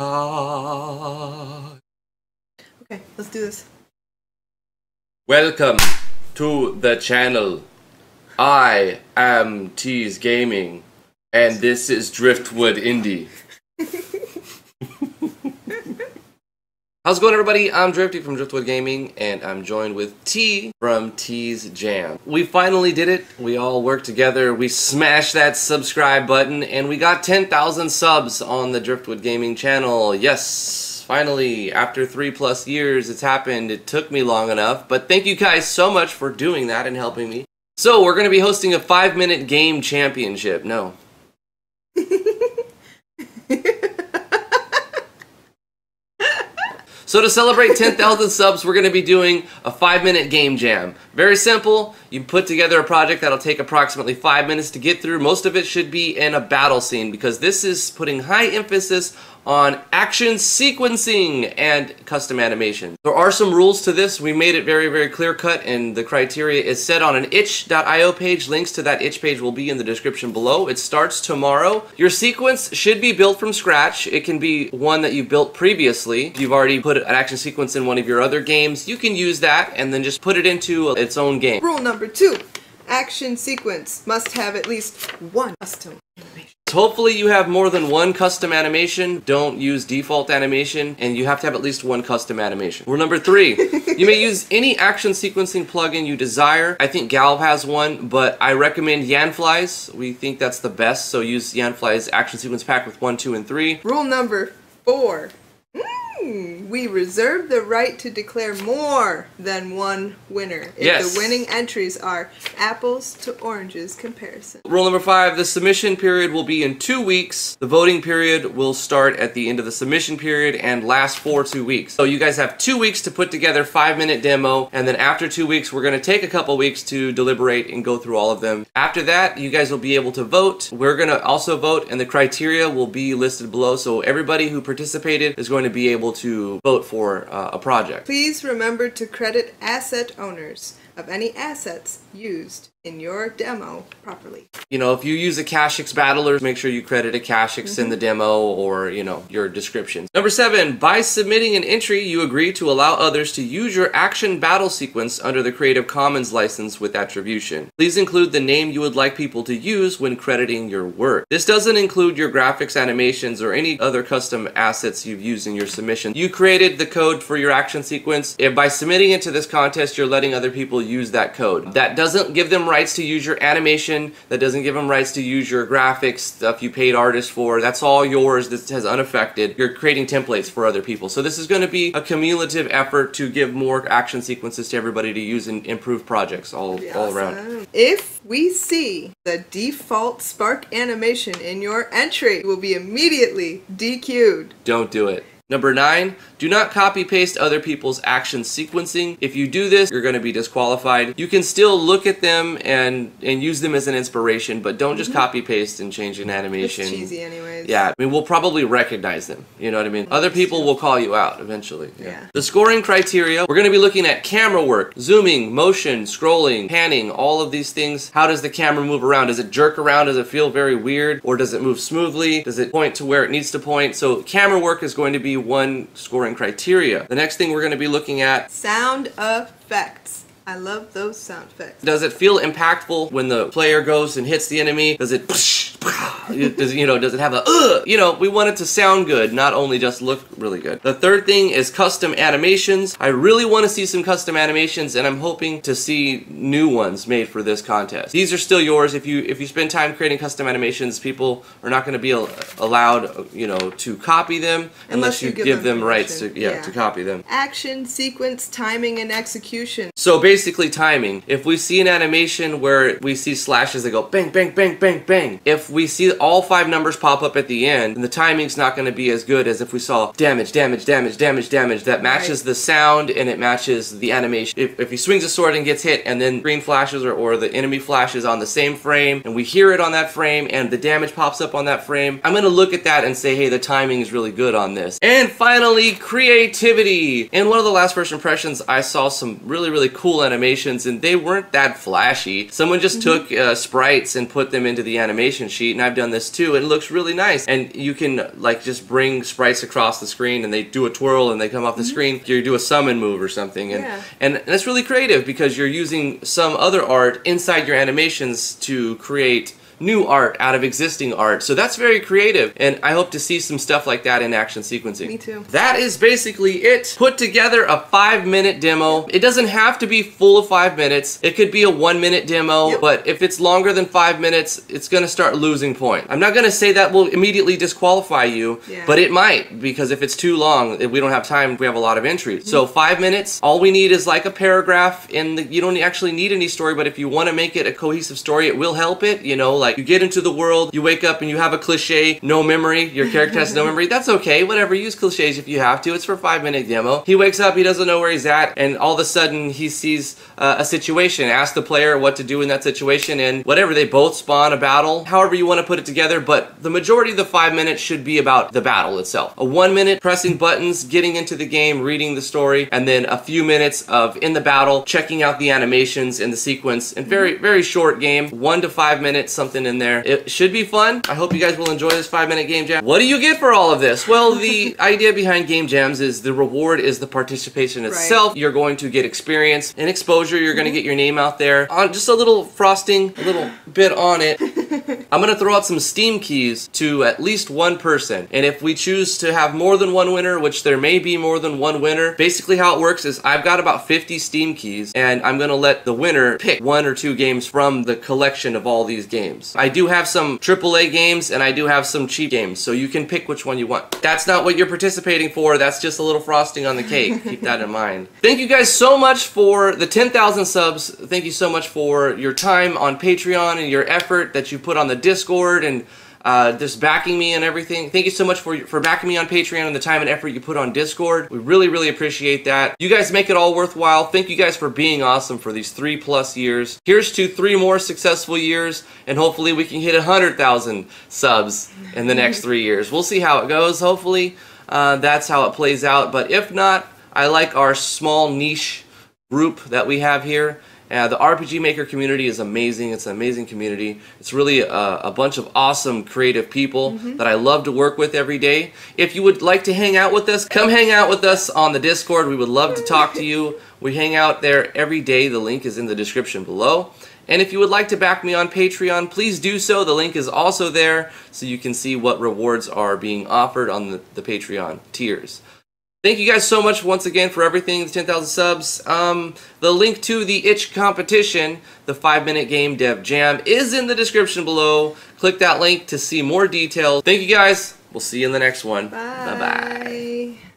Okay, let's do this. Welcome to the channel. I am Tease Gaming, and this is Driftwood Indie. How's it going, everybody? I'm Drifty from Driftwood Gaming, and I'm joined with T from T's Jam. We finally did it. We all worked together. We smashed that subscribe button, and we got 10,000 subs on the Driftwood Gaming channel. Yes, finally, after 3+ years, it's happened. It took me long enough, but thank you guys so much for doing that and helping me. So, we're going to be hosting a 5-minute game championship. No. So to celebrate 10,000 subs, we're going to be doing a 5-minute game jam. Very simple. You put together a project that'll take approximately 5 minutes to get through. Most of it should be in a battle scene because this is putting high emphasis on action sequencing and custom animation. There are some rules to this. We made it very, very clear cut, and the criteria is set on an itch.io page. Links to that itch page will be in the description below. It starts tomorrow. Your sequence should be built from scratch. It can be one that you built previously. If you've already put an action sequence in one of your other games, you can use that and then just put it into its own game. Rule number 2. Action sequence must have at least one custom animation. Hopefully you have more than one custom animation. Don't use default animation, and you have to have at least one custom animation. Rule number 3, you may use any action sequencing plugin you desire. I think Galv has one, but I recommend Yanfly's. We think that's the best, so use Yanfly's action sequence pack with 1, 2, and 3. Rule number 4. We reserve the right to declare more than one winner if the winning entries are apples to oranges comparison. Rule number 5, the submission period will be in 2 weeks. The voting period will start at the end of the submission period and last for 2 weeks. So you guys have 2 weeks to put together a 5-minute demo, and then after 2 weeks we're going to take a couple weeks to deliberate and go through all of them. After that, you guys will be able to vote. We're going to also vote, and the criteria will be listed below, so everybody who participated is going to be able to vote for a project. Please remember to credit asset owners of any assets used in your demo properly. You know, if you use a Cashix battler, make sure you credit a Cashix in the demo or, you know, your description. Number 7, by submitting an entry, you agree to allow others to use your action battle sequence under the Creative Commons license with attribution. Please include the name you would like people to use when crediting your work. This doesn't include your graphics, animations, or any other custom assets you've used in your submission. You created the code for your action sequence. If by submitting it to this contest, you're letting other people use that code. That doesn't give them rights to use your animation. That doesn't give them rights to use your graphics, stuff you paid artists for. That's all yours. This has unaffected. You're creating templates for other people. So this is going to be a cumulative effort to give more action sequences to everybody to use in improved projects all around. If we see the default spark animation in your entry, it will be immediately DQ'd. Don't do it. Number 9, do not copy-paste other people's action sequencing. If you do this, you're going to be disqualified. You can still look at them and use them as an inspiration, but don't just copy-paste and change an animation. It's cheesy anyways. Yeah, I mean, we'll probably recognize them. You know what I mean? Other people will call you out eventually. Yeah. The scoring criteria, we're going to be looking at camera work, zooming, motion, scrolling, panning, all of these things. How does the camera move around? Does it jerk around? Does it feel very weird? Or does it move smoothly? Does it point to where it needs to point? So camera work is going to be one scoring criteria. The next thing we're going to be looking at, sound effects. I love those sound effects. Does it feel impactful when the player goes and hits the enemy? Does it does it have a we want it to sound good, not only just look really good. The third thing is custom animations. I really want to see some custom animations, and I'm hoping to see new ones made for this contest. These are still yours. If you spend time creating custom animations, people are not going to be allowed, to copy them unless you give them rights to copy them. Action, sequence, timing, and execution. So basically timing. If we see an animation where we see slashes that go bang, bang, bang, bang, bang, if we see all 5 numbers pop up at the end, then the timing's not going to be as good as if we saw damage, damage, damage, damage, damage. That matches the sound and it matches the animation. If he swings a sword and gets hit and then green flashes or the enemy flashes on the same frame and we hear it on that frame and the damage pops up on that frame, I'm going to look at that and say, hey, the timing is really good on this. And finally, creativity. In one of the last first impressions, I saw some really, really cool animations and they weren't that flashy. Someone just took sprites and put them into the animation sheet sheet, and I've done this too, and it looks really nice. And you can like just bring sprites across the screen, and they do a twirl and they come off the screen. You do a summon move or something, and that's really creative because you're using some other art inside your animations to create new art out of existing art. So that's very creative, and I hope to see some stuff like that in action sequencing. Me too. That is basically it. Put together a 5-minute demo. It doesn't have to be full of 5 minutes. It could be a 1-minute demo, but if it's longer than 5 minutes, it's gonna start losing point. I'm not gonna say that will immediately disqualify you, but it might, because if it's too long, if we don't have time, we have a lot of entries. So 5 minutes, all we need is like a paragraph in the, you don't actually need any story, but if you want to make it a cohesive story, it will help it, you know, like you get into the world, you wake up and you have a cliche, no memory, your character has no memory, that's okay, whatever, use cliches if you have to, it's for a 5-minute demo. He wakes up, he doesn't know where he's at, and all of a sudden he sees a situation, ask the player what to do in that situation, and whatever, they both spawn a battle, however you want to put it together, but the majority of the 5 minutes should be about the battle itself. A 1 minute pressing buttons, getting into the game, reading the story, and then a few minutes of in the battle, checking out the animations in the sequence, and very short game, 1 to 5 minutes, something in there. It should be fun. I hope you guys will enjoy this 5-minute game jam. What do you get for all of this? Well, the idea behind game jams is the reward is the participation itself. You're going to get experience and exposure. You're going to get your name out there. On just a little frosting, a little bit on it. I'm going to throw out some Steam keys to at least one person. And if we choose to have more than one winner, which there may be more than one winner, basically how it works is I've got about 50 Steam keys, and I'm going to let the winner pick 1 or 2 games from the collection of all these games. I do have some AAA games, and I do have some cheap games, so you can pick which one you want. That's not what you're participating for. That's just a little frosting on the cake. Keep that in mind. Thank you guys so much for the 10,000 subs. Thank you so much for your time on Patreon and your effort that you put on the Discord and just backing me and everything. Thank you so much for backing me on Patreon and the time and effort you put on Discord. We really appreciate that. You guys make it all worthwhile. Thank you guys for being awesome for these 3+ years. Here's to 3 more successful years, and hopefully we can hit 100,000 subs in the next 3 years. We'll see how it goes. Hopefully that's how it plays out, but if not, I like our small niche group that we have here. The RPG Maker community is amazing. It's an amazing community. It's really a bunch of awesome, creative people that I love to work with every day. If you would like to hang out with us, come hang out with us on the Discord. We would love to talk to you. We hang out there every day. The link is in the description below. And if you would like to back me on Patreon, please do so. The link is also there so you can see what rewards are being offered on the Patreon tiers. Thank you guys so much once again for everything, the 10,000 subs. The link to the itch competition, the 5-minute game dev jam, is in the description below. Click that link to see more details. Thank you guys. We'll see you in the next one. Bye. Bye-bye.